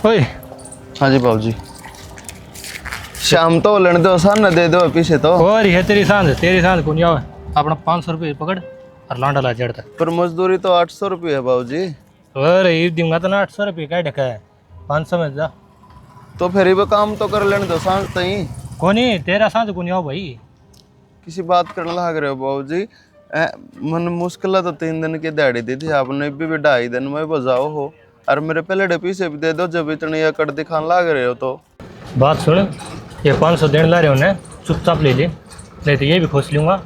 ओए हाँ जी बाबू जी। शाम तो लेने दो सा न दे दो पीछे तो। और है तेरी सांझ को नहीं आवे अपना 500 रुपये पकड़ और लांडा ला जड़ता। पर मजदूरी तो 800 रुपये है बाबू जी। और ये दूंगा तो ना 800 रुपये का ढका है 500 में जा। तो फिर ये काम तो कर लेने दो सांझ तई। कोनी तेरा सांझ को नहीं आओ भाई। किसी बात करने लग रहे हो बाबू जी। मन मुश्किल है तो 3 दिन की दिहाड़ी दी थी आपने भी 2.5 दिन में बजाओ हो। और मेरे पहले पीछे भी दे दो जब इतनी अकड़ दिखाने लग रहे हो तो। बात सुन ये 500 देने ला रहे हो ना चुपचाप ले ले नहीं तो ये भी खोस लूंगा।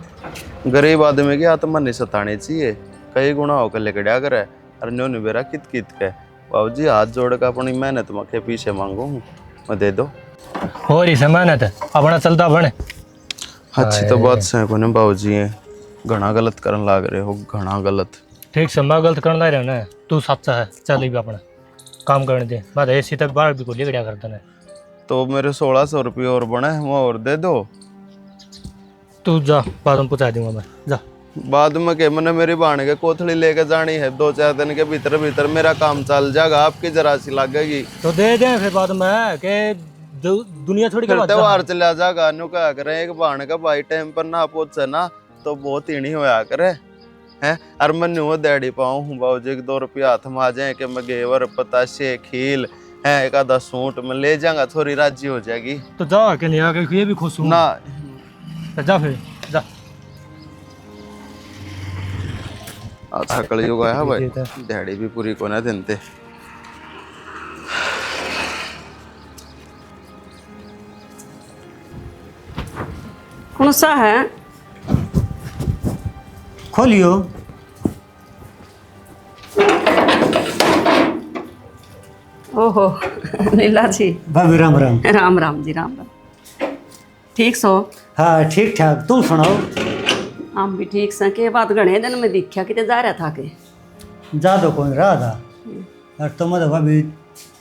गरीब आदमी की आत्मा नहीं सतानी चाहिए। कई गुना होकर लेकर करे और न्यू निबेरा कित कित के बाबू जी हाथ जोड़ कर अपनी मेहनत मखे पीछे मांगू हूँ मैं दे दो। और इसे मेहनत अपना चलता बने। अच्छी तो बात से को बाबू जी घना गलत करने लग रहे हो घना गलत। ठीक से मैं गलत करने ला रहे हो ना तू सच्चा है चल भी अपना काम करने दे मैं ऐसी तक बाहर भी को लेकर करता है। तो मेरे 1600 रुपये और बने वो और दे दो। तू जा बाद में पहुँचा दूंगा मैं जा। बाद में के मैंने मेरी बाण के कोथड़ी लेके जानी है 2-4 दिन के भीतर भीतर मेरा काम चल जाएगा आपकी जरा सी लगेगी तो दे दे फिर बाद में के दुनिया थोड़ी फिर त्योहार चला जाएगा नु क्या करे एक बाण का भाई टाइम पर ना पहुंचे ना तो बहुत हीणी होया करे हैं। और मैं न्यू दिहाड़ी पाऊँ हूँ बाबू जी 2 रुपया हाथ में आ जाए कि मैं घेवर पताशे खील है एक आधा सूट में ले जाऊंगा थोड़ी राजी हो जाएगी। तो जा के नहीं आके ये भी खुश हूँ ना तो जा फिर जा। अच्छा कलयुग आया भाई दिहाड़ी भी पूरी को ना देते। कौन सा है खोलियो। ओहो लीला जी भाभी राम राम। राम राम जी राम राम। ठीक सो। हाँ ठीक ठाक तुम सुनाओ। हम भी ठीक से के बात गणे दिन में दिखा कि जा रहा था के जा दो कोई रहा था और तुम तो भाभी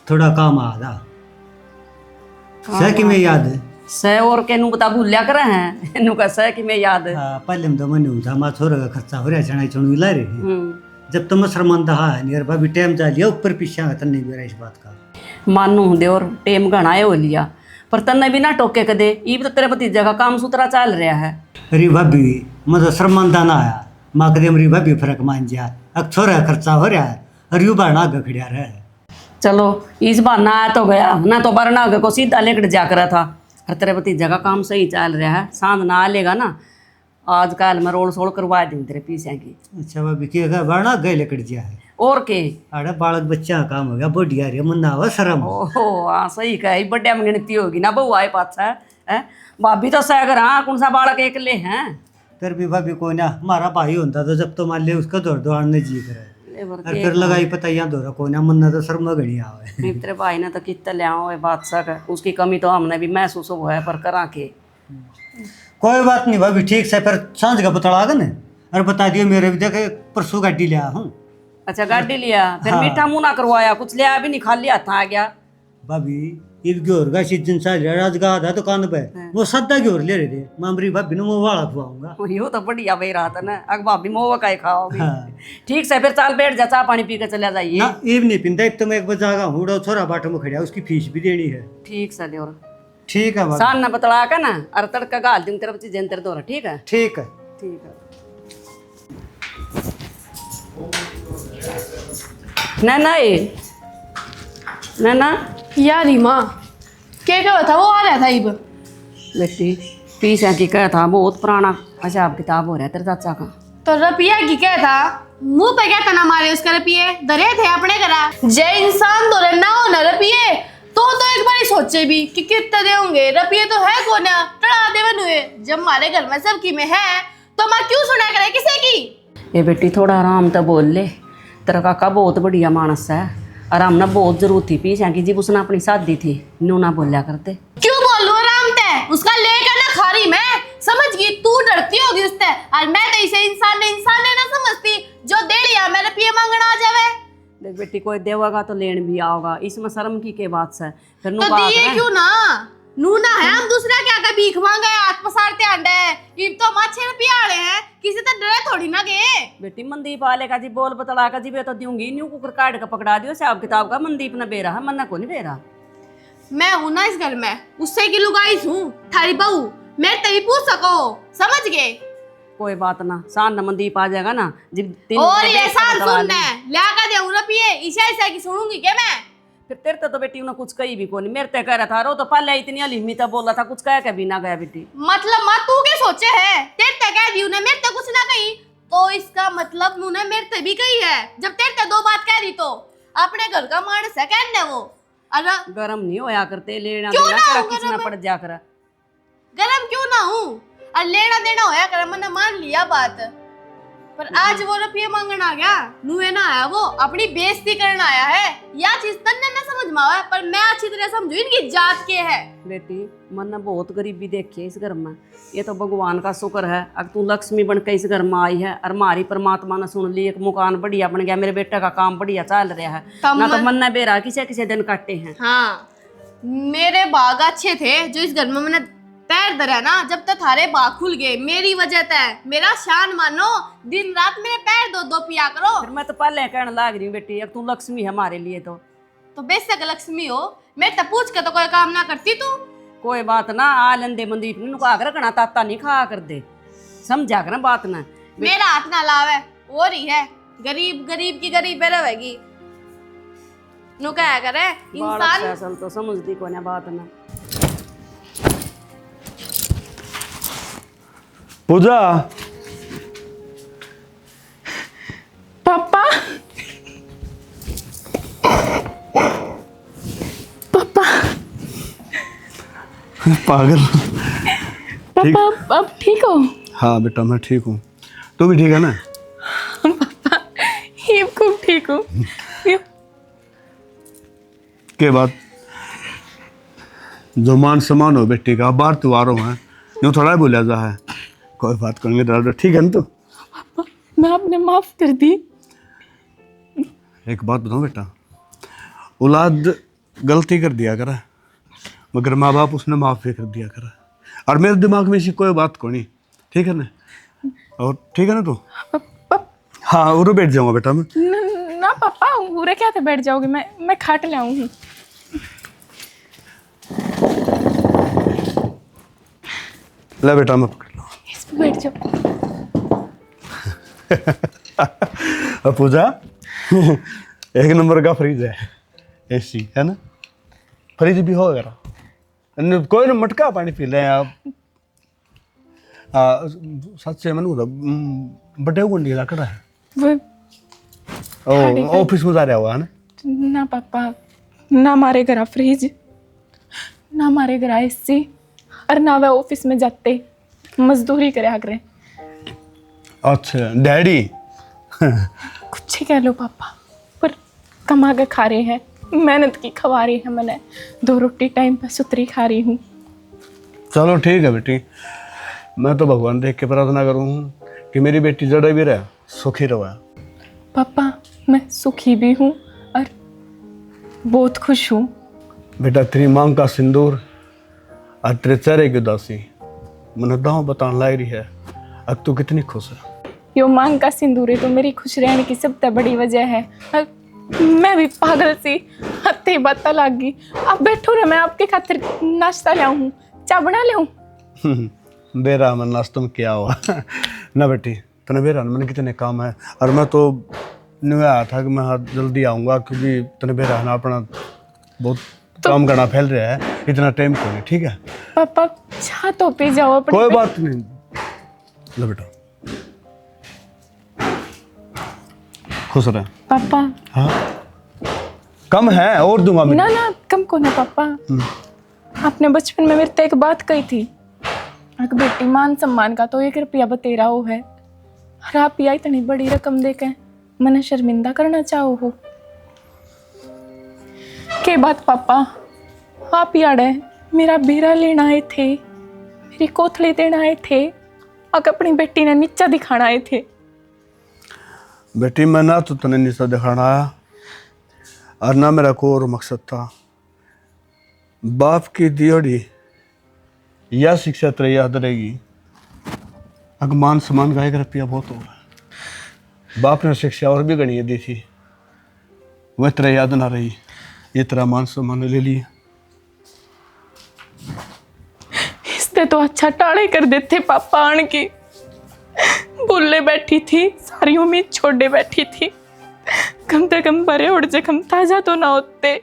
थोड़ा काम आ था सह कि मैं याद है सह और के नु बता भूलिया करे हैं नु का सह कि मैं याद है। हाँ पहले में तो मन था माँ छोरा का खर्चा हो रहा चढ़ाई चढ़ू ला रही जब तुम शर्मांदा है नहीं भाभी टाइम जा लिया ऊपर पीछे तन नहीं बेरा इस बात का मानू दे और टेम घना हो लिया पर तन्ने भी ना टोके कदे ई तो तेरे भतीजा का काम सुतरा चल रहा है। अरे भाभी मैं तो शर्मांदा ना आया माँ कदे मेरी भाभी फर्क मान जा अब छोरा खर्चा हो रहा है और यू बार आगे खड़िया रहे। चलो इस बार ना आया तो गया ना तो बार ना आगे को सीधा लेकर जा करा था और तेरे भतीजा का काम सही चल रहा है सांझ ना लेगा ना आजकल मैं रोल सोल करवा दूँ तेरे पीछे की। अच्छा भाभी क्या बारना गए लेकर जा है और के अरे बालक बच्चा का काम हो गया बढ़िया रे मन आवा शर्म। ओहो हाँ सही कही बड्डे में गिनती होगी ना बहू आए पाछा है भाभी तो सैगर हाँ कौन सा बालक एक ले हैं फिर भी भाभी कोई ना हमारा भाई होता तो जब तो मान ले उसका दौड़ दौड़ने जी करे और फिर लगाई पता यहाँ दौरा कोई ना मन तो शर्मा घड़ी आवे। तेरे भाई ने तो कितना ले आओ बादशाह का उसकी कमी तो हमने भी महसूस हुआ है पर करा के कोई बात नहीं भाभी ठीक से फिर सांझ का पता लगा ना और बता दिए मेरे भी देखे परसों गाड़ी लिया हूँ। अच्छा गाड़ी लिया फिर हाँ। मीठा मुँह ना करवाया कुछ लिया भी नहीं खाली हाथ आ गया। भाभी ईद ग्योर का सीजन सा आज का था दुकान पे वो सद्दा ग्योर ले रहे थे मामरी भाभी ने वो वाला खुआऊंगा। यो तो बढ़िया भाई रहा था ना अग भाभी मोवा का ही खाओगी। हाँ। ठीक से फिर चाल बैठ जा चाह पानी पी के चला जाइए। ना ईब नहीं पिंदा एक तो मैं एक बजागा हूँ छोरा बाटो में खड़ा उसकी फीस भी देनी है। ठीक से देवर ठीक है भाभी सान ना बतला का ना अर तड़का गाल दूँ तेरे बच्चे जंतर दो ठीक है। ठीक है ठीक है ना यार रीमा क्या क्या था वो आ रहा था इब बेटी पीछे की क्या था बहुत पुराना हिसाब किताब हो रहा है तेरे चाचा का। तो रपिया की क्या था मुंह पे क्या तना मारे उसका रपिये दरे थे अपने करा जय इंसान तो ना हो ना रपिये तो एक बार सोचे भी कि कितने दे होंगे रपिये तो है कौन टड़ा देवन हुए जब हमारे घर में सबकी में है तो मैं क्यों सुना करे किसी की। ये बेटी थोड़ा आराम तो बोल ले तेरा काका बहुत बढ़िया मानस है और हमने बहुत जरूरत थी पीछे की जब उसने अपनी शादी थी नो ना बोलिया करते। क्यों बोलूं आराम ते उसका लेकर ना खारी मैं समझ गई तू डरती होगी उससे और मैं तो इसे इंसान ने ना समझती जो दे लिया मेरे पिए मांगना आ जावे। देख बेटी कोई देगा तो लेन भी आओगा इसमें शर्म की के बात से फिर नु तो बात दिए है क्यों ना नू ना है हम दूसरा क्या का भीख मांगे हाथ पसारते आंडे इब तो हम 6 रुपया आले हैं किसी तो डरे थोड़ी ना गए। बेटी मनदीप आले का जी बोल बतला का जी बे तो दूंगी न्यू कुकर काट का पकड़ा दियो हिसाब किताब का। मनदीप ने बेरा है मन्ना को नहीं बेरा। मैं हूं ना इस घर में उससे की लुगाई हूं थारी बहू मैं तभी पूछ सको समझ गए। कोई बात ना शान न मनदीप आ जाएगा ना जब और ये शान सुनने ला का दे रुपये इसे ऐसा की सुनूंगी क्या मैं। फिर तेरे तो बेटी ने कुछ कही भी कोनी मेरे ते कह रहा था रो तो पहले इतनी अलिमिता बोला था कुछ कह के भी ना गया बेटी। मतलब माँ तू क्या सोचे है तेरे ते कह दी उन्हें मेरे ते कुछ ना कही तो इसका मतलब उन्हें मेरे ते भी कही है। जब तेरे ते 2 बात कह दी तो अपने घर का मानस है कहने वो। अरे गरम नहीं होया करते लेना क्यों देना ना तेरा हूं किसी ना गरम? पड़ जा कर। गरम क्यों ना हूँ और लेना देना होया कर मैंने मान लिया बात पर आज वो रुपये मांगने आ गया नुए ना आया वो अपनी बेइज्जती करने आया है। या चीज तन्ने ना समझ में आवे पर मैं अच्छी तरह समझू इनकी जात के है। बेटी मन ने बहुत गरीबी देखी है इस घर में। ये तो भगवान का शुक्र है अब तू लक्ष्मी बन के इस घर में आई है और हमारी परमात्मा ने सुन ली एक मकान बढ़िया बन गया मेरे बेटे का काम बढ़िया चल रहा है ना तो मन ने बेरा किसे किसे दिन काटे हैं। हाँ मेरे बाग अच्छे थे जो इस घर में मैंने पैर धरा ना जब तक थारे बाग खुल गए मेरी वजह तय मेरा शान मानो दिन रात मेरे पैर दो पिया करो। फिर मैं तो पहले कहने लाग रही हूँ बेटी अब तू लक्ष्मी है हमारे लिए तो बेशक लक्ष्मी हो मैं तो पूछ के तो कोई काम ना करती तू। कोई बात ना आ लेंदे मंदीप ने नुका कर रखना ताता नहीं खा कर दे समझा कर बात ना मेरा हाथ ना लावे और ही है गरीब गरीब की गरीब रहेगी नु क्या करे इंसान असल तो समझती को ना बात ना। पूजा पापा पापा पागल पापा अब ठीक हो? हाँ बेटा मैं ठीक हूँ तू भी ठीक है ना। पापा ये खूब ठीक हूँ। के बाद जो मान सम्मान हो बेटी का बार तू आ रहा है यूँ थोड़ा ही बोला जा है कोई बात करेंगे दादा ठीक है ना। तो पापा मैं आपने माफ कर दी। एक बात बताऊँ बेटा औलाद गलती कर दिया करे मगर माँ बाप उसने माफ भी कर दिया करे और मेरे दिमाग में ऐसी कोई बात को नहीं ठीक है ना। और ठीक है ना तो हाँ उधर बैठ जाऊँगा बेटा मैं। ना पापा पूरे क्या थे बैठ जाओगे मैं खाट ले आऊंगी। ले बेटा मैं पकड़ लो इस पे बैठ जाओ। पूजा एक नंबर का फ्रिज है एसी है ना फ्रिज भी होगा कोई ना मटका पानी पी लें आप सच से मन बड़े गुंडी लकड़ा है वो ऑफिस में जा रहा हुआ है ना पापा ना हमारे घर फ्रिज ना हमारे घर एसी और ना वह ऑफिस में जाते मजदूरी करे करे। अच्छा डैडी कुछ ही कह लो पापा पर कमा के खा रहे हैं मेहनत की खवा रही है मैंने 2 रोटी टाइम पर सुतरी खा रही हूँ। चलो ठीक है बेटी मैं तो भगवान देख के प्रार्थना करूँ कि मेरी बेटी जड़ा भी रहे सुखी रहे। पापा मैं सुखी भी हूँ और बहुत खुश हूँ। बेटा तेरी मांग का सिंदूर और तेरे चेहरे की उदासी मैंने दाव बताने लग रही है अब तू कितनी खुश है। यो मांग का सिंदूर है तो मेरी खुश रहने की सबसे बड़ी वजह है। और मैं भी पागल सी हत्ते बता लग गई। आप बैठो रे मैं आपके खातिर नाश्ता लाऊं चाय बना लाऊं। बेरा मन नाश्ता में क्या हुआ ना बेटी तने बेरा मैंने कितने काम है और मैं तो नहीं आया था कि मैं जल्दी आऊँगा क्योंकि तने बेरा ना अपना बहुत काम करना फैल रहा है इतना टाइम को नहीं ठीक है। पापा चाह तो पी जाओ अपने कोई बात नहीं लो बेटा खुश रहे पापा। हाँ कम है और दूंगा मैं। ना ना कम को ना पापा आपने बचपन में मेरे से एक बात कही थी एक बेटी मान सम्मान का तो 1 रुपया बतेरा हो है और आप यह इतनी बड़ी रकम देकर मैंने शर्मिंदा करना चाहो हो के बात पापा आप याद है मेरा बेरा लेना आए थे मेरी कोथली देना आए थे और अपनी बेटी ने नीचा दिखाना आए थे। बेटी मैं ना तो तने नीचा दिखाना आया और ना मेरा कोई और मकसद था बाप की दियोड़ी यह शिक्षा तेरे याद रहेगी। अगर मान सम्मान का 1 रुपया बहुत होगा। बाप ने शिक्षा और भी गणी दी थी, वह तेरा याद ना रही, ये तेरा मान सम्मान ले लिए। इससे तो अच्छा टाड़े कर देते पापा आन की। बोले बैठी थी, सारी उम्मीद छोड़े बैठी थी, कम से कम भरे उड़ जख्म ताजा तो ना होते।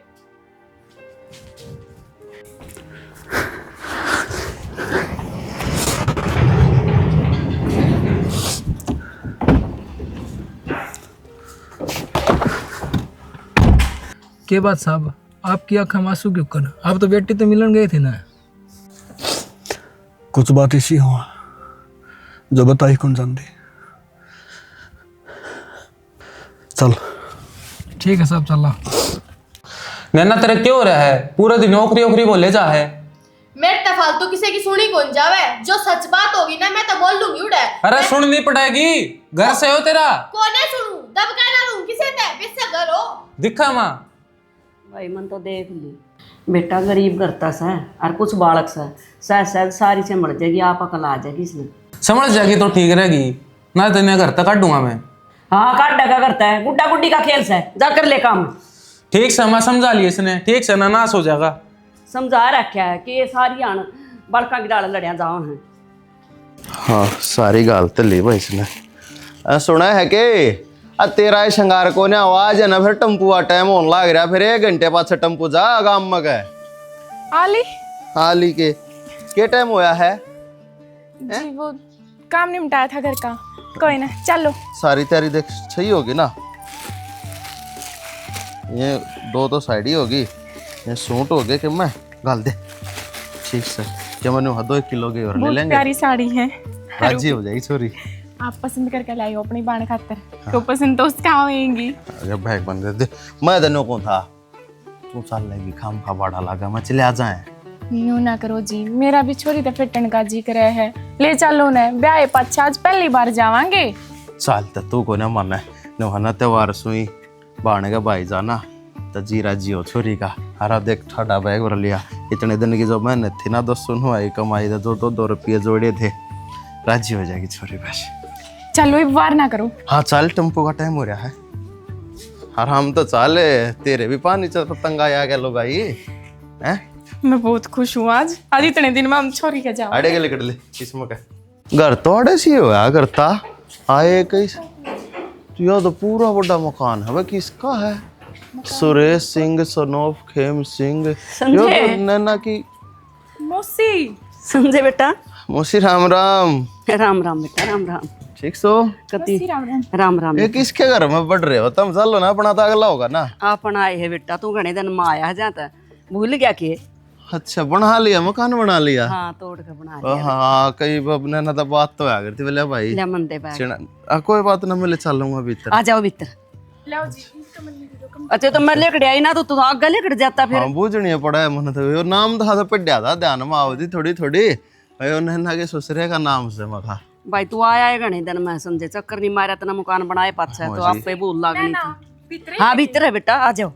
के बात साहब, आपकी आंख में आंसू क्यों कर? आप तो बेटी तो मिलन गए थे ना। कुछ बात ऐसी हो जो बताई कौन जानती। चल ठीक है साहब, चला। नैना तेरे क्यों हो रहा है? पूरा दिन नौकरी ओकरी बोले जा है। मेरे तो फालतू किसी की सुनी कौन जावे। जो सच बात होगी ना मैं तो बोल लूंगी उड़े। अरे सुननी पड़ेगी, घर से हो तेरा। कोने सुनू, दब का ना लूं किसे ते बिस्सा घर हो। दिखा मां भाई मन तो देख ली, बेटा गरीब करता सा और कुछ बालक सा शायद सारी से मर जाएगी, आप अकल आ जाएगी इसमें। समझ जाएगी तो ठीक रहेगी, ना तेने घर तक काटूंगा मैं। हाँ काटा का करता है, गुड्डा गुड्डी का खेल से जाकर ले काम। ठीक से मैं समझा लिया इसने, ठीक से ना नाश हो जाएगा। समझा रखा है कि ये सारी आन बड़का की डाल लड़िया जाओ हैं। हाँ सारी गाल तो ले भाई इसने। सुना है कि तेरा शंगार को ने आवाज है ना, फिर टम्पू का टाइम होने लग रहा, फिर 1 घंटे बाद से टम्पू जा गांव में गए। आली के टाइम होया है जी, वो काम निपटाया था घर का। कोई ना, चलो। सारी तैयारी देख सही होगी ना? ये 2 तो साइड ही होगी, ये सूट हो गए कि मैं गाल दे। ठीक से क्या मैंने 2 किलो के और ले बहुत लेंगे। प्यारी साड़ी है, राजी हो जाएगी छोरी। आप पसंद करके लाई हो अपनी बाण खातर। तो पसंद तो उसका होएगी। अगर बैग बन दे मैं दोनों को था, तू चल लेगी खाम खा बड़ा लगा, मैं चले आ जाए। यूं ना करो जी, मेरा भी छोरी तो फिटन का जी करे है। ले चलो न, ब्याह पाछा आज पहली बार जावांगे। चल तो तू को ना माने नहाना त्योहार सुई बाण का भाई जाना तो जी राजी हो छोरी का। हरा देख ठाडा बैग भर लिया, इतने दिन की जो मेहनत थी ना, 10 हुआ कमाई था, जो 2 रुपये जोड़े थे, राजी हो जाएगी छोरी बस। चलो एक बार ना करो। हाँ चल, टेम्पो का टाइम हो रहा है। और हम तो चाले तेरे भी पानी चल तंगा आ गया लोग आई हैं। मैं बहुत खुश हूँ आज इतने दिन में हम छोरी के जाओ। आड़े के लिकड़ ले किस्म का घर तो आड़े सी होया करता आए कई। यह तो पूरा बड़ा मकान है भाई, किसका है? Suresh Singh son of Khem Singh. यो तो नैना की मौसी। समझे बेटा? मौसी राम राम। राम राम बेटा, राम राम। ठीक सो कति राम राम। राम राम। ये किसके घर में बढ़ रहे हो तुम? चलो ना, अपना तो अगला होगा ना। अपन आए है बेटा, तू घने दिन में आया है जाता भूल गया कि? अच्छा बना लिया, मकान बना लिया। हाँ तोड़ के बना लिया। हाँ कई अपने ना तो बात तो आ गई थी बोले भाई ले मन दे बैग। कोई बात ना, मैं ले चलूंगा भीतर। आ जाओ भीतर। लाओ जी, इसका मन नहीं दो। अच्छा तो मैं लेकर आई ना, तो तू आगे लेकर जाता फिर। हाँ बूझनी पड़ा है मन तो। नाम तो पढ़िया था, ध्यान में आवती थोड़ी थोड़ी भाई, नैना के ससुरे का नाम से मखा। भाई तू आया है घने दिन में, समझे चक्कर नहीं मारा तना मकान बनाए पाछा, तो आप पे भूल लागनी थी। हाँ भीतर है बेटा, आ जाओ।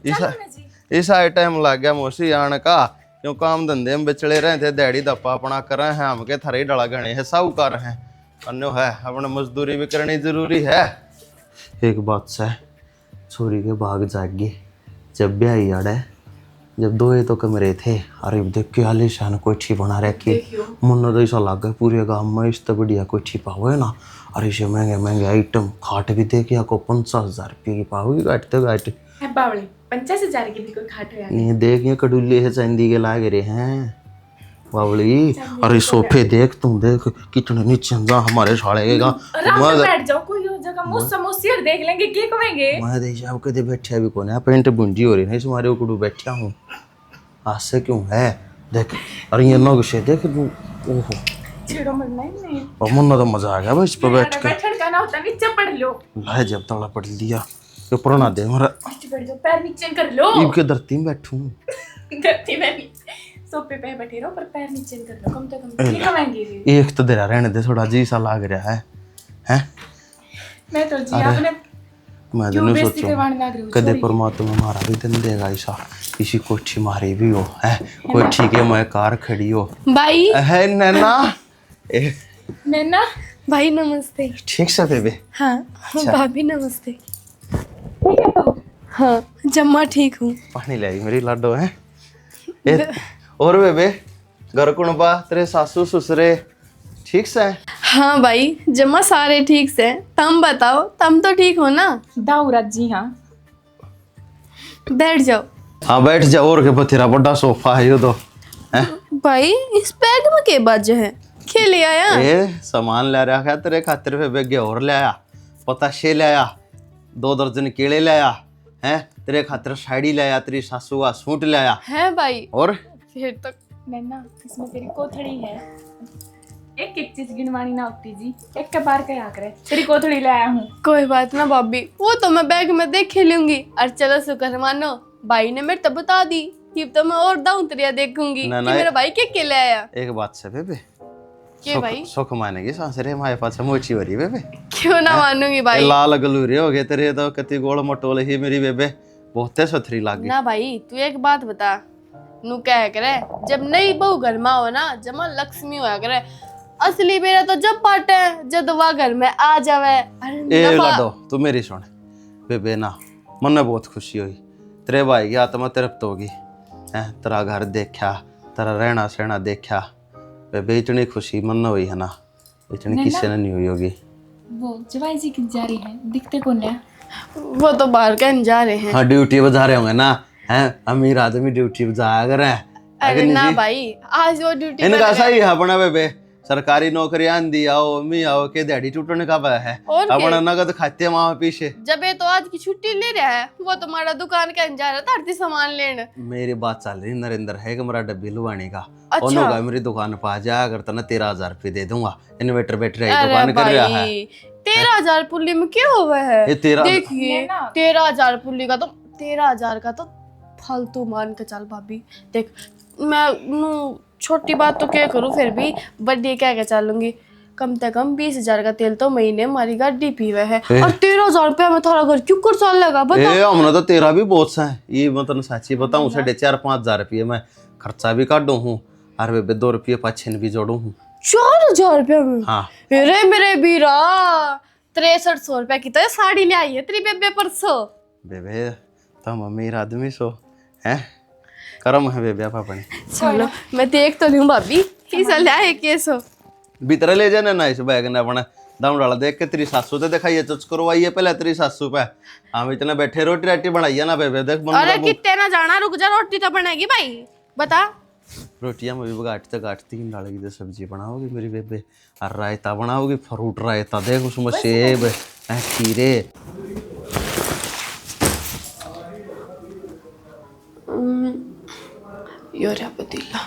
इस टाइम लग गया मौसी आने का, क्यों काम धंधे में बिचड़े रहे थे, दिहाड़ी दप्पा अपना कर रहे हैं, हम के थरे डला गणे है, साहूकार हैं अन्यो है, अपने मजदूरी भी करनी जरूरी है। एक बात से छोरी के भाग जागी, जब ब्याह आड़े जब 2 तो कमरे थे, अरे देख के आलीशान कोठी बना रखी, मन तो ऐसा लग गया पूरे गाँव में इस तो बढ़िया कोठी पाओ है ना। अरे इसे महंगे महंगे आइटम, खाट भी देखिए आपको 50,000 रुपये की पाओगी गाट तो गाट। 50,000 की भी कोई खाट है? ये देखिए कड़ुल्ले है चांदी के लाग रहे हैं बावली। अरे सोफे देख, तुम देख कितने नीचे जा हमारे साड़े का। बैठ जाओ कोई हो जगह, मुझ समोसी और देख लेंगे के कहेंगे। मैं देख अब कदे बैठा भी कौन है, पेंट बुंडी हो रही है तुम्हारे उकड़ू बैठा हूँ, आज से क्यों है देख। अरे ये नौगशे देख तू, ओहो छेड़ो मत नहीं। और मुन्ना तो मजा आ गया भाई इस पर बैठ के। बैठन का ना होता, नीचे पढ़ लो। लाए जब तला पढ़ लिया तो पुराना दे हमारा, बैठ जाओ, पैर नीचे कर लो। इनके धरती में बैठूं, धरती में नहीं, सोफे पे बैठे रहो पर पैर नीचे कर लो, कम से कम ये कमाएंगे। एक तो देरा रहने दे, थोड़ा जी सा लग रहा है हैं। मैं तो जी आपने मैं क्यों नहीं बेइज्जती सोचूं करवाने लग रहे हो? कदे छोड़िए। परमात्मा हमारा भी दिन देगा ऐसा, किसी कोठी मारी भी हो है, कोई ठीक है मैं कार खड़ी हो भाई है नैना। ए, नैना भाई नमस्ते। ठीक से बेबे। हाँ भाभी नमस्ते। हाँ जम्मा ठीक हूँ। पानी ले आई मेरी लाडो है। ए, और बेबे घर कुणबा तेरे सासू ससुरे ठीक से हैं? हाँ भाई जम्मा सारे ठीक से। तुम बताओ तुम तो ठीक हो ना? दाऊरा जी हाँ। बैठ जाओ। हाँ बैठ जाओ, और के बथेरा बड़ा सोफा है यो तो हैं। भाई इस बैग में के बाजे है? के ले आया? ए सामान ले रहा है तेरे खातिर बेबे, गेहूं ले आया, पताशे ले आया, 2 दर्जन केले ले आया हैं, तेरे खातिर साड़ी ले आया, तेरी सासू का सूट ले आया। है भाई और फिर तो नैना इसमें तेरी कोथड़ी है। एक एक चीज गिनवानी ना होती जी, एक के बार क्या करे। तेरी कोथड़ी ले आया हूँ। कोई बात ना भाभी, वो तो मैं बैग में देख ही लूंगी। और चलो शुक्र मानो भाई ने मेरे तो बता दी, ये तो मैं और दाउंतरिया देखूंगी कि मेरा भाई के ले आया। एक बात से बेबे, के भाई सुख मानेगी सांसरे हमारे पास मोची वरी बेबे। क्यों ना मानूंगी भाई। लाल गलूरे हो गए तेरे तो, कति गोल मटोल ही मेरी बेबे, बहुते सुथरी लागी। ना भाई तू एक बात बता, नू कह करे जब नई बहू घर में हो ना जमा लक्ष्मी होया करे। असली मेरा तो जब पाटे जब वह घर में आ जावे। ए लाडो तू मेरी सुन बेबे ना, मन में बहुत खुशी हुई, तेरे भाई की आत्मा तृप्त होगी हैं, तेरा घर देखा, तेरा रहना सहना देखा बेबे, इतनी खुशी मन में हुई है ना, इतनी किसी ने नहीं हुई होगी। वो जवाई जी की जा रही है, दिखते कौन है? वो तो बाहर कहीं जा रहे हैं। हाँ ड्यूटी बजा रहे होंगे ना हैं, अमीर आदमी ड्यूटी बजाया कर रहे हैं। अरे ना भाई आज वो ड्यूटी इनका सही है अपना बेबे, सरकारी नौकरियां दी आओ मी आओ के दिहाड़ी टूटने का है अपना नगद खाते वहां पीछे। जब ये तो आज की छुट्टी ले रहा है, वो तुम्हारा दुकान के जा रहा था आरती सामान लेने। मेरी बात चल रही नरेंद्र है कि मेरा डब्बी लुवाने का। अच्छा। उन्होंने मेरी दुकान पर आ जाया करता ना, 13,000 रुपये दे दूंगा, इन्वेटर बैटरी दुकान कर रहा है। 13,000 पुल्ली में क्या हुआ है? ये 13 देखिए 13,000 पुल्ली का तो 13,000 का तो फालतू मान के चल भाभी। देख मैं छोटी बात तो क्या करूँ, फिर भी बर्थडे क्या क्या चलूंगी। कम से कम 20,000 का तेल तो महीने हमारी गाड़ी पीवे है, और 13,000 रुपया में थारा घर क्यों कर चल लगा बता। हमने तो 13 भी बहुत सा है, ये मतलब सच्ची बताऊं 4,500 रुपये मैं खर्चा भी काटू हूँ, और बेबे 2 रुपये पाछे भी जोड़ू हूँ। 4,000 रुपया में? हाँ अरे मेरे बीरा 6300 रुपया की तो साड़ी ले आई है तेरी बेबे परसों। बेबे तुम अमीर आदमी सो हैं, करम है बेबे पापा ने। चलो मैं देख तो लूं भाभी कैसा लाए केसो। भीतर ले जाना ना इस बैग ने अपना दम डाला, देख के तेरी सासू तो दिखाइए चुच करवाइए पहले तेरी सासू पे। हम इतने बैठे रोटी राटी बनाइए ना बेबे, देख बन अरे कितने ना जाना, रुक जा रोटी तो बनेगी भाई बता। रोटियां में भी गाटते गाटती 3 डालेगी तो सब्जी बनाओगी मेरी बेबे, और रायता बनाओगी, फ्रूट रायता देख उसमें सेब खीरे। यो रहा पतीला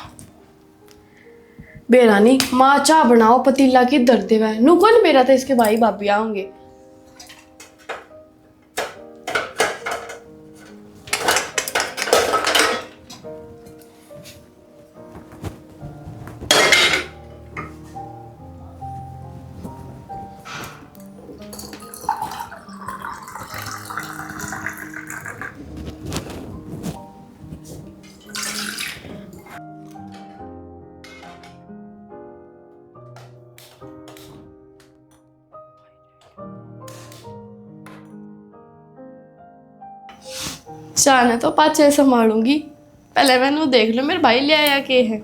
बेरानी, माँ चाह बनाओ पतीला की दर्द देवा नू कौन मेरा था, इसके भाई भाभी आऊंगे। चाहना तो पाचे संभालूंगी, पहले मैंने देख लो मेरे भाई ले आया के है।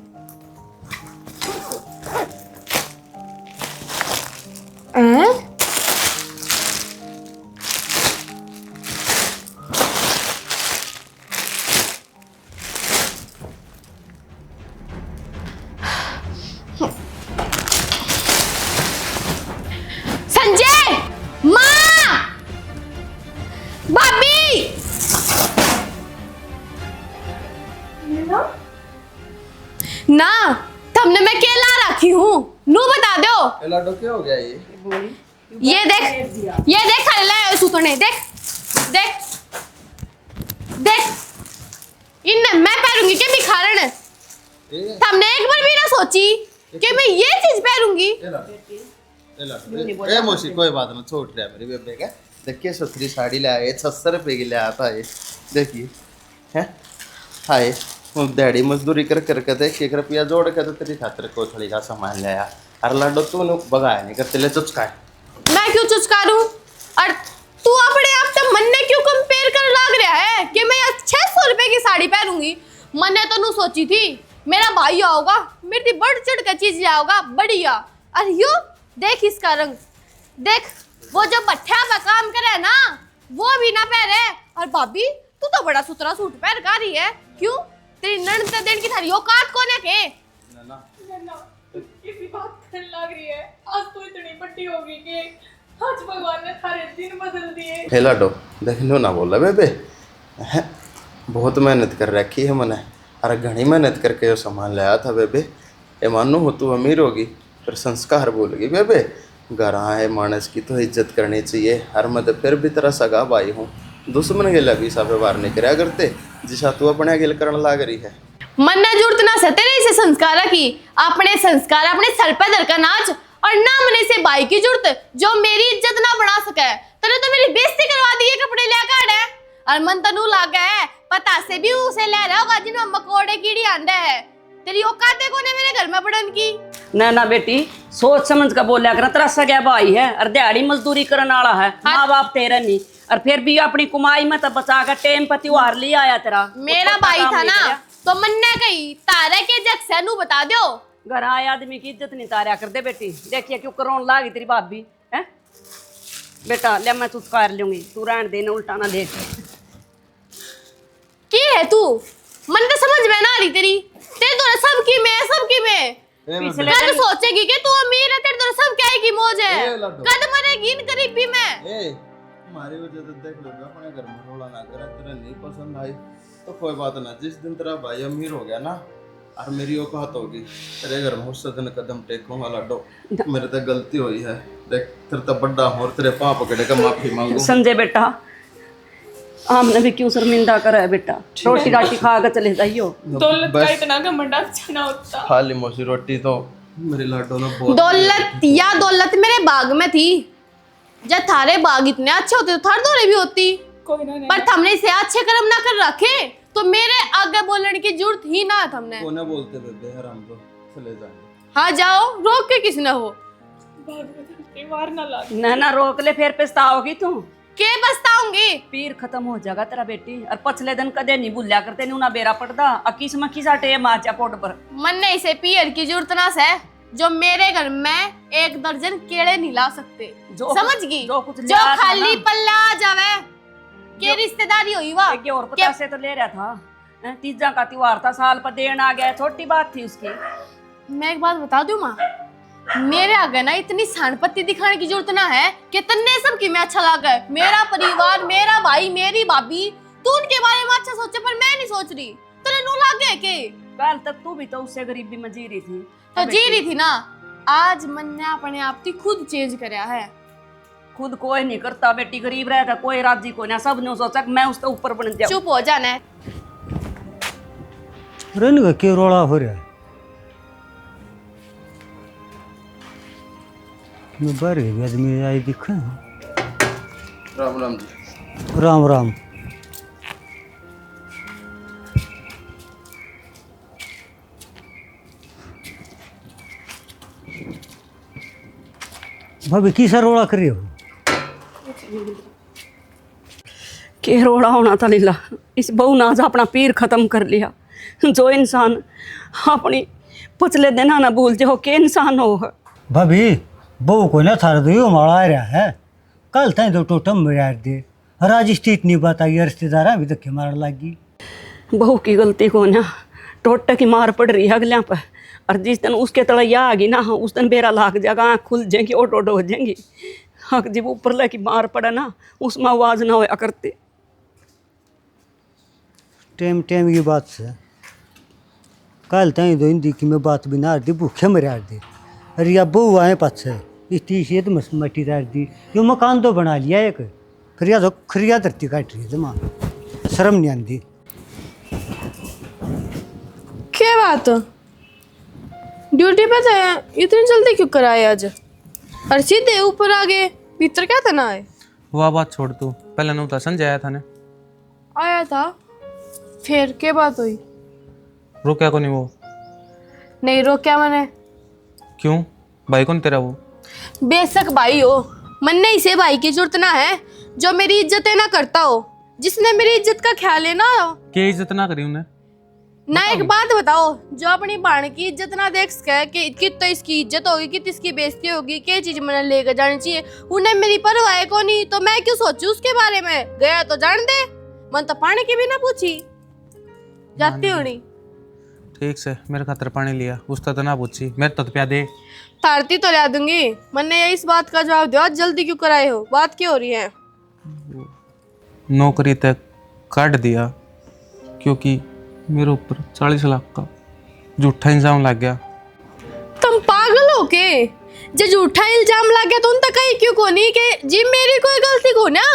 संजय माँ भाभी ना तुमने मैं केला रखी हूँ, नू बता दो। लाडो क्या हो गया ये देख खा लाया सूतने, देख देख देख इन मैं पहनूंगी के भिखारन। तुमने एक बार भी ना सोची कि मैं ये चीज पहनूंगी। ए मौसी कोई बात ना, छोड़ रहा मेरी बेबे का देखिए सुथरी साड़ी ले आए, 600 रुपये की ले आया था ये, देखिए है। हाय वो दिहाड़ी मजदूरी कर करके देख 1 रुपया जोड़ के तो तेरी खातिर कोथड़ी का सामान ले आया। अरे लाडो तू बगाया नहीं करते ले चुचकाए। मैं क्यों चुचकारूं? और तू अपने आप से मन ने क्यों कंपेयर कर लाग रहा है कि मैं 600 रुपए की साड़ी पहनूंगी? मैंने तो नू सोची थी मेरा भाई आओगा, मेरी बढ़ चढ़ के चीज लाओगा बढ़िया। अरे यो देख इसका रंग, देख वो जो भट्ठा पे काम करे ना वो भी ना पहने। और भाभी तू तो बड़ा सुथरा सूट पहन का रही है, क्यों? तेरी ननद से देन की थारी औकात कौन है के? किसी बात करने लग रही है। आज तो इतनी बड़ी होगी कि आज भगवान ने थारे दिन बदल दिए। हे लाडो देख लो ना बोला बेबे, बहुत मेहनत कर रखी है मैंने। अरे घनी मेहनत करके जो सामान लाया था बेबे। ये मानो हो तू अमीर होगी फिर संस्कार बोलेगी बेबे। घर आए मानस की तो इज्जत करनी चाहिए। हर मैं तो फिर भी तेरा सगा भाई हूँ, दुश्मन के लिए भी सा व्यवहार नहीं कराया करते जिसा तू अपने गिल करने लाग रही है। मन ने जरूरत ना से तेरे इसे संस्कार की, अपने संस्कार अपने सर पे धर का नाच। और ना मने से भाई की जरूरत जो मेरी इज्जत ना बना सके। तेरे तो मेरी बेइज्जती करवा दी है कपड़े ले काट है। और मन तनु लागा है पता से भी उसे ले रहा होगा जिन्हों मकोड़े कीड़ी आंदा है। तेरी औकात है कोने मेरे घर में पड़न की? ना बेटी सोच समझ कर बोलिया कर, तेरा सगा भाई है और दिहाड़ी मजदूरी करने वाला है। माँ बाप तेरा नहीं, और फिर भी अपनी कमाई में तो बचा कर टेम पर त्योहार ले आया तेरा। मेरा भाई था ना तो मन ने कही तारे के जग से नू बता दो। घर आए आदमी की इज्जत नहीं तारा कर दे बेटी। देखिए क्यों करोन लागी तेरी भाभी है। बेटा ले मैं तुझ कर लूंगी, तू रहन देना उल्टा ना देख। की है तू? मन तो समझ में ना आ रही तेरी तो सबकी में पिछले कद सोचेगी कि तू अमीर है, तेरे तो सब क्या की मौज है। कद मरेगी इन गरीबी में। हमारी वजह से देख लो अपने घर में रोला ना करे। तेरा नहीं पसंद आई तो कोई बात ना, जिस दिन तेरा भाई अमीर हो गया ना और मेरी औकात होगी तेरे घर में उस दिन कदम टेकूंगा लाडो। मेरे तो गलती हुई है, देख तेरे तो बड़ा हो और तेरे पाँव पकड़े का माफी मांगू। संजय बेटा हमने भी क्यों शर्मिंदा करा है बेटा, रोटी राटी खा कर चले जाइयो। दौलत का इतना घमंड अच्छा ना होता। खाली मोसी रोटी तो मेरी लाडो ने बहुत। दौलत मेरे बाग में थी। जब थारे बाग इतने अच्छे होते तो थार दौरे भी होती। कोई ना पर हमने इसे अच्छे कर्म ना कर रखे तो मेरे आगे बोलने की जरूरत ही ना है। हमने कोने बोलते रहते हैं हम तो चले जाएंगे। हाँ जाओ, रोक के किसी ना हो। वार ना ला ना रोक ले फिर पछताओगी तू। के बस्ताऊंगी? पीर खत्म हो जाएगा तेरा बेटी। और पछले दिन कदे नहीं भूलिया करते नहीं उना बेरा पड़दा। अकीस मक्खी साटे माचा पोट पर। मन ने इसे पीर की जरूरत ना से जो मेरे घर में 1 दर्जन केले नहीं ला सकते। समझ गई? जो खाली पल्ला आ जावे के रिश्तेदारी हुई वा के और पता से तो ले रहा था। तीजा का त्योहार था, साल पर देन आ गया, छोटी बात थी उसकी। मैं एक बात बता दूं माँ, मेरे आगे ना इतनी सांपत्ति दिखाने की जरूरत ना है कि तन्ने सब की मैं अच्छा लगा है। मेरा परिवार, मेरा भाई, मेरी भाभी, तू उनके बारे में अच्छा सोचे पर मैं नहीं सोच रही। तेरे नु लागे के कल तक तू भी तो उससे गरीबी में जी रही थी। तो जी रही थी ना। आज मन ने अपने आप की खुद चेंज करया है। खुद कोई नहीं करता बेटी, गरीब रहता कोई राजी कोई ना। सब ने सोचा मैं उसके ऊपर बन जाऊं। चुप हो जाना है। रन का क्यों रोला हो रहा है? मैं बाहर गई आदमी आई दिखा। राम राम जी। राम राम। भाभी किसा रोड़ा कर रही हो? के रोड़ा होना था लीला। इस बहू ने आज अपना पीर खत्म कर लिया। जो इंसान अपनी पिछले दिन ना भूल जाओ के इंसान हो। भाभी बहू को ना थारा दो माड़ा आ रहा है। कल तक तो टोटम मिला दे। आज स्थित नहीं बात आई, रिश्तेदार अभी तक मार लगी। बहू की गलती को ना टोटे की मार पड़ रही है अगलियां पर। और जिस दिन उसके तलैया आ गई ना उस दिन बेरा लाग जाएगा, आँख खुल जाएंगी, ओटो हो जाएंगी। हक जब ऊपर लेकी मार पड़ा ना उसमें आवाज ना होया करते। टेम टेम की बात से कल तक दो हिंदी की मैं बात भी ना दी, भूखे मरा दी। अरे या बहू आए पाछे इतनी शेत मट्टी डाल दी। यो मकान तो बना लिया एक, फिर या तो खरिया धरती काट रही है जमा। शर्म नहीं आती। क्या बात? ड्यूटी पे थे, इतनी जल्दी क्यों कराए आज? और सीधे ऊपर आ गए, भीतर क्या था ना है? वह बात छोड़ तू, पहले नु तो संजय आया था ने। आया था, फिर क्या बात हुई? रोका को नहीं वो? नहीं रोका मैंने। क्यों? भाई कौन तेरा वो? बेशक भाई हो, मन नहीं से भाई की जरूरत ना है जो मेरी इज्जत ना करता हो, जिसने मेरी इज्जत का ख्याल है ना। क्या इज्जत ना करी उन्हें? ना एक बात बताओ, जो अपनी बाण की इज्जत ना देख सके कि तो इसकी इज्जत होगी कि इसकी बेइज्जती होगी, क्या चीज मैंने लेकर जानी चाहिए। उन्हें मेरी परवाह को नहीं, तो मैं क्यों सोचूं उसके बारे में। गया तो जान दे, मन तो पानी की भी ना पूछी जाती होनी। ठीक से मेरे खातर पानी लिया, उसका तो ना पूछी, मेरे तो प्या दे। तारती तो ला दूंगी, मैंने इस बात का जवाब दिया। जल्दी क्यों कराए हो, बात क्यों हो रही है? नौकरी तक काट दिया क्योंकि मेरे ऊपर 40 लाख का झूठा इल्जाम लग गया। तुम पागल हो के? जो झूठा इल्जाम लग गया तो उन तक कहीं क्यों को नहीं कि जी मेरी कोई गलती को ना,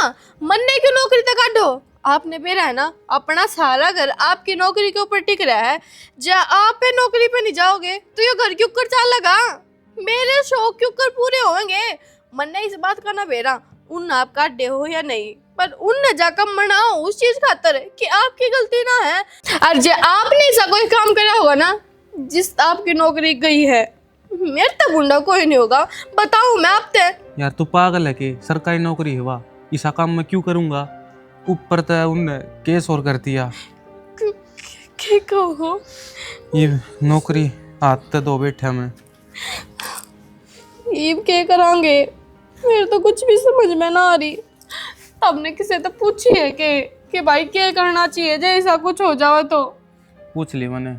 मन ने क्यों नौकरी तक काटो। आपने मेरा है ना अपना सारा घर आपकी नौकरी के ऊपर टिक रहा है। जब आप पे नौकरी पे नहीं जाओगे तो ये घर क्यों कर चाल लगा, मेरे शौक क्यों कर पूरे होंगे। मन ने इस बात का ना बेरा उन आप काटे हो या नहीं, पर उन जाकर मनाओ उस चीज खातर कि आपकी गलती ना है। और जो आपने ऐसा कोई काम करा होगा ना जिस आपकी नौकरी गई है, मेरे तो गुंडा कोई नहीं होगा, बताऊं मैं आप ते। यार तू पागल है कि सरकारी नौकरी है वाह, ऐसा काम मैं क्यों करूंगा। ऊपर तो उनने केस और कर दिया। क्या कहो? ये नौकरी हाथ तो दो बैठा मैं। ये क्या करांगे, मेरे तो कुछ भी समझ में ना आ रही। आपने किसी तो पूछी है कि भाई क्या करना चाहिए जब ऐसा कुछ हो जाए तो? पूछ ली मैंने,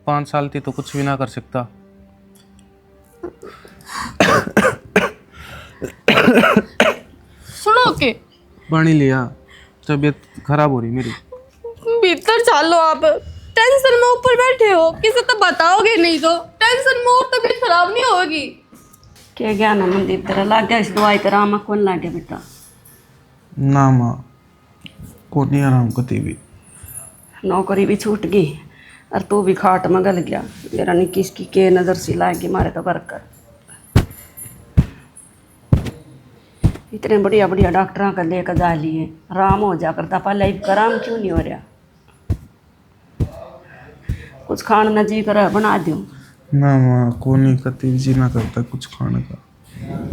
5 साल थी तो कुछ भी ना कर सकता। सुनो के पानी लिया, तबीयत खराब हो रही मेरी। भीतर चालो, आप टेंशन में ऊपर बैठे हो, किसी तो बताओगे नहीं तो टेंशन में और तबीयत खराब नहीं होगी। क्या ज्ञान है मंदिर तेरा लाग गया इस दवाई तेरा आमा कौन लाग गया बेटा? ना माँ को नहीं आराम करती भी। नौकरी भी छूट गई और तू भी खाट में गल गया। मेरा नहीं किसकी के नज़र सी लाएगी मारे तो बरकर। इतने बढ़िया बढ़िया डॉक्टरों का लेकर जा लिए, आराम हो जा करता, पहले आराम क्यों नहीं हो रहा? कुछ खाने ना जी कर बना दूँ ना माँ को नहीं करती, जी ना करता कुछ खाने का।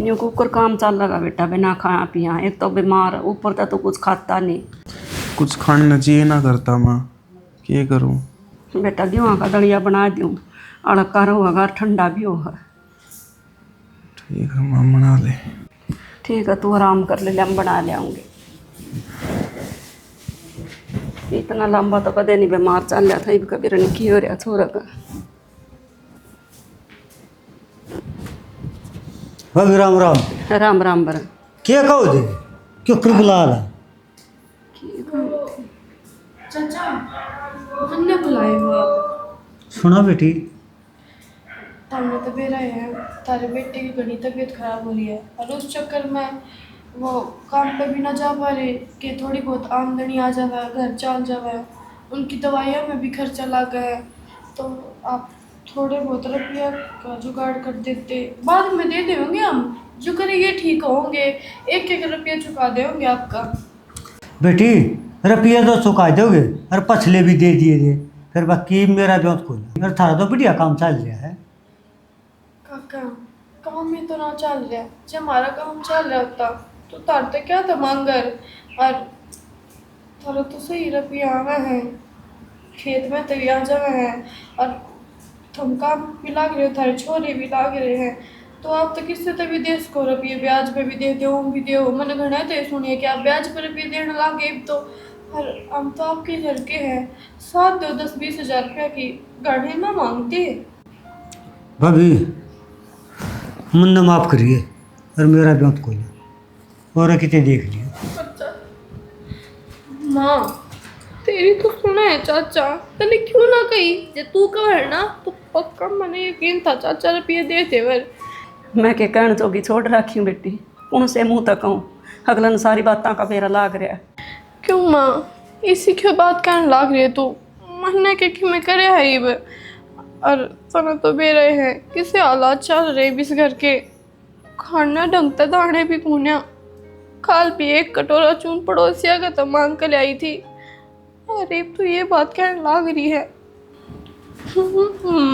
न्यू कुकर काम चल लगा बेटा, बिना खाया पिया। एक तो बीमार, ऊपर तो तू कुछ खाता नहीं। कुछ खाने ना जी ना करता माँ, क्या करूँ? बेटा गेहूँ का दलिया बना दूँ, अड़का होगा ठंडा भी होगा। ठीक है माँ बना दे। ठीक है तू आराम कर ले, हम बना ले आऊँगे। इतना लंबा तो कदे नहीं बीमार चल रहा था, इब कभी रन की हो रहा छोरा का। भाभी राम राम। राम राम बर। क्या कहो दे, क्यों कर बुला ला? चाचा हमने बुलाए हो आप? सुना बेटी, हमने तो बेरा है तारे बेटे की घनी तबीयत खराब हो रही है और उस चक्कर में वो काम पे भी ना जा पा रहे कि थोड़ी बहुत आमदनी आ जावे, घर चल जावे, उनकी दवाइयों में भी खर्चा लगा है। तो आप थोड़े बहुत रुपया का जुगाड़ कर देते, बाद में दे देंगे हम, जो करेंगे ठीक होंगे। 1-1 रुपया चुका देंगे आपका। बेटी रुपया तो चुका दोगे और पछले भी दे दिए थे, फिर बाकी मेरा ब्योत खोल और थारा तो बढ़िया काम चल रहा है। काका काम ही तो ना चल रहा, जब हमारा काम चल रहा होता तो तारते क्या था मांगर। और थारा तो सही रुपया आवे हैं, खेत में तो भी आ जावे हैं और तुम काम भी लाग रहे हो, थारे छोरे भी लाग रहे हैं, तो आप तो किससे तो भी देश को रुपये ब्याज पे भी दे दो भी दो। मैंने घना तो ये सुनिए कि आप ब्याज पर रुपये देने लागे तो, और हम तो आपके घर के हैं, साथ दो 10-20 हज़ार रुपया की गाड़ी ना मांगते। भाभी मुन्ना माफ करिए और मेरा ब्योत खोल और कितने देख लिया। अच्छा माँ तेरी तो सुना है चाचा, तने क्यों ना कही? जे तू कहे ना तो पक्का मैंने यकीन था चाचा रुपये देते वर। मैं क्या कहना जोगी छोड़ रखी हूँ बेटी, उनसे मुँह तक कहूँ, अगलन सारी बातों का बेरा लाग रहा है। क्यों माँ इसी क्यों बात कहने लाग रही है तू? महीने के कि मैं करे है ये और तना तो बे रहे हैं, किसे हालात चल रहे इस घर के, खाना ढंग तक दाने भी कूना कल भी एक कटोरा चून पड़ोसिया का तो मांग कर आई थी, अरे तो ये बात कहने लग रही है।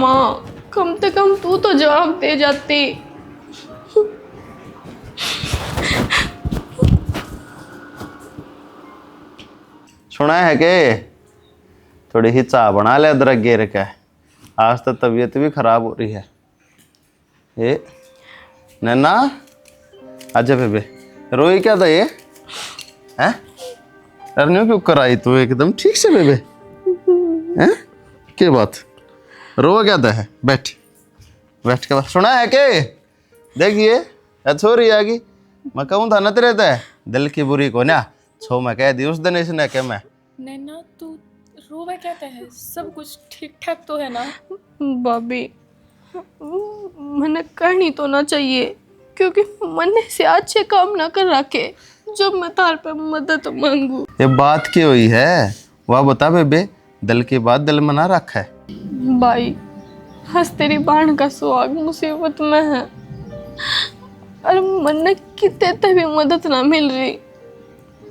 माँ कम से कम तू तो जवाब दे जाती। सुना है के थोड़ी ही चाय बना ले अदरक गिर के, आज तो तबीयत भी खराब हो रही है। ये नैना आजा बेबे, रोई क्या था ये हैं? अरे क्यों कराई तू एकदम ठीक से बेबे हैं? क्या बात रो क्या था है? बैठ बैठ के बात सुना है के देखिए छोरी आगी मैं कहूँ था न तेरे है दिल की बुरी को ना छो मैं कह दी उस दिन इसने के मैं नैना तू रोवा कहता है, सब कुछ ठीक ठाक तो है ना? भाभी मैंने करनी तो ना चाहिए, क्योंकि मन से अच्छे काम ना कर रखे जब मैं तार पे मदद मांगू। ये बात की हुई है वह बता बेबे, दिल की बात दिल में ना रखा है। भाई हंस तेरी बाण का सुहाग मुसीबत में है, और मन कितने तभी मदद ना मिल रही।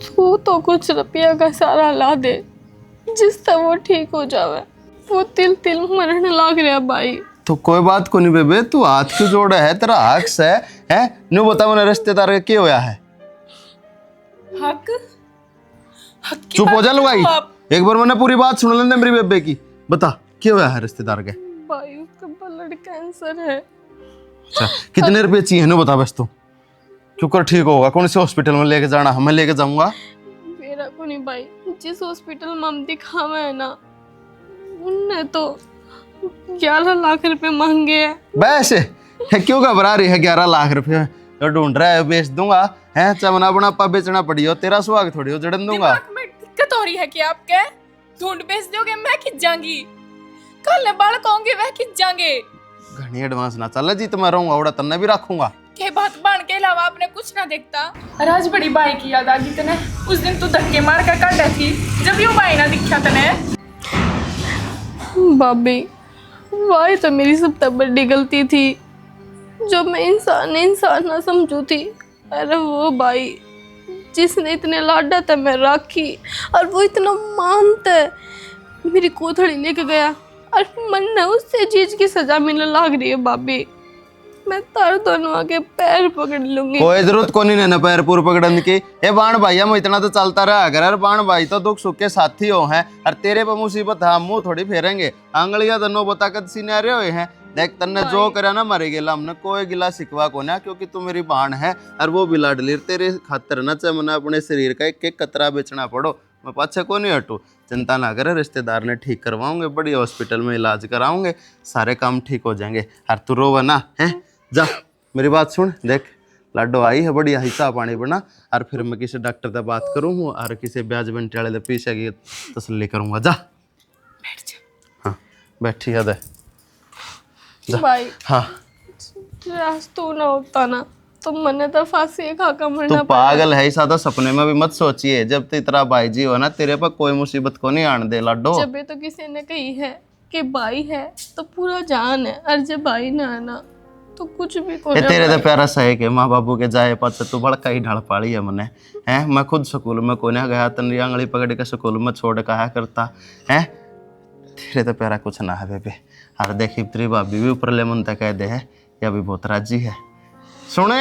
तू तो कुछ रुपया का सारा ला दे जिससे वो ठीक हो जावे, वो तिल तिल मरने लग रहा भाई। तो कोई बात को नहीं बेबे, तू हाथ क्यों जोड़ा है? तेरा हक है न्यू बता मैंने रिश्तेदार का क्या होया है? हक हक की चुप हो बात जा लुगाई, करो आप। एक बार मैंने पूरी बात सुन लेने मेरी बेबे की। बता क्या होया है रिश्तेदार के? भाई उसका ब्लड कैंसर है। अच्छा कितने रुपए चाहिए न्यू बता बस तू, क्यों कर ठीक होगा? कौन से हॉस्पिटल में लेके जाना? मैं लेके जाऊंगा। मेरा को नहीं भाई, जिस हॉस्पिटल में हम दिखावे है ना उनने तो 11 लाख रुपए मांगे हैं। वैसे क्यों घबरा रही है? 11 लाख रुपए तो ढूंढ रहा है, बेच दूंगा है चमना बना पा बेचना पड़ी हो, तेरा सुहाग थोड़ी हो जड़न दूंगा। दिमाग में दिक्कत हो रही है कि आपके ढूंढ बेच दोगे, मैं खिंच जाऊंगी, कल बालक होंगे वह खिंच जाएंगे। घनी एडवांस ना चल जी, तो मैं रहूंगा उड़ा तन्ने भी रखूंगा। के बात बाण के अलावा आपने कुछ ना देखता। राज बड़ी बाई की याद आ गई तने, उस दिन तू धक्के मार कर काटा थी जब यूं बाई ना दिखा तने। भाभी वही तो मेरी सबसे बड़ी गलती थी, जब मैं इंसान ना समझू थी। अरे वो भाई जिसने इतने लाडा था मैं राखी, और वो इतना मानता है, मेरी कोथड़ी लेके गया और मन ने उससे चीज की सजा मिलने लग रही है। भाभी मैं तार दोनों आगे पैर पकड़ लूंगी। कोई जरूरत को नहीं ना पैर पूर पकड़ने की। ए बाण भाई हम इतना तो चलता रहा अगर, यार बाण भाई तो दुख सुख के साथी हो हैं, और तेरे पे मुसीबत हम मुंह थोड़ी फेरेंगे। आंगलियां दोनों बता कर सीने हुए हैं। देख तन्ने जो करा ना मरे गिला, हमने कोई गिला सिकवा को ना, क्योंकि तू मेरी बाण है और वो भी लाडली। तेरे खातर न चमना अपने शरीर का एक एक कतरा बेचना पड़ो, मैं पाछे को नहीं हटू। चिंता ना करे, रिश्तेदार ने ठीक करवाऊंगे, बड़ी हॉस्पिटल में इलाज कराऊंगे, सारे काम ठीक हो जाएंगे। और तू रोवा ना है, जा मेरी बात सुन। देख लाडो आई है बढ़िया हिस्सा पानी बना, और फिर मैं किसी डॉक्टर से बात करूँ और किसी ब्याज बंटे वाले पीछे की तसल्ली करूँगा। जा बैठ जा। हाँ बैठी है भाई हाँ आज तू ना होता ना तो मैंने तो फांसी खा कर तू मरना पागल है, सादा सपने में भी मत सोचिए। जब तक तेरा भाई जी हो ना, तेरे पर कोई मुसीबत को नहीं आने दे लाडो। जब तो किसी ने कही है कि भाई है तो पूरा जान है, और जब भाई ना है ना तो कुछ भी को ए तेरे तो प्यारा सही के माँ बाबू के जाए पास तू बड़का ही ढाल पाड़ी है मने हैं। मैं खुद स्कूल में कोने गया, तन आंगली पकड़ के स्कूल में छोड़ कहा करता है। तेरे तो प्यारा कुछ ना है बेबे। और देखी तेरी भाभी भी ऊपर ले मन तक कह दे है, या भी बहुत राजी है। सुने